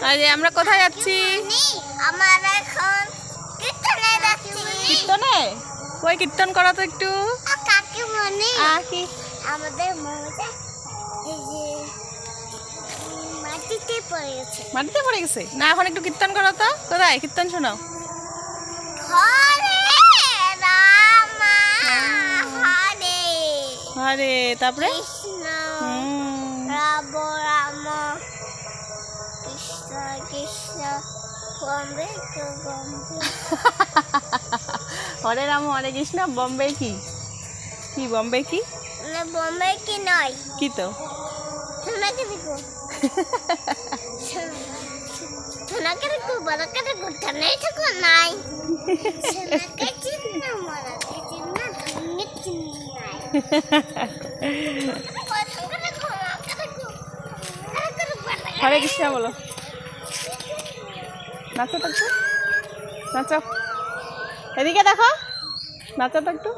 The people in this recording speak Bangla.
আরে আমরা কোথায় যাচ্ছি? আমরা এখন কীর্তনে যাচ্ছি। কীর্তনে? ওই কীর্তন করো তো একটু। কাকিমণি কি? আমাদের মমতা এই যে মাটিতে পড়ে গেছে। মাটিতে পড়ে গেছে না, এখন একটু কীর্তন করো তো। কোথায় কীর্তন শোনাও? হরে রামা হরে আরে তারপরে কৃষ্ণ রাম রাম কৃষ্ণ কৃষ্ণ বম্বে টু বম্বে। হরে রাম হরে কৃষ্ণ বম্বে কি? কি বম্বে কি? না বম্বে কি নয়, কি তো? সোনাকে দেখো সোনাকে দেখো বড়কে দেখো ঠান্ডায় থাকো নাই সোনাকে চিন্ন মরাকে চিন্ন ধন্যে চিন্ন নাই। হরে কৃষ্ণ বলো, নাচো তো একটু, নাচো, এদিকে দেখো, নাচো তো একটু।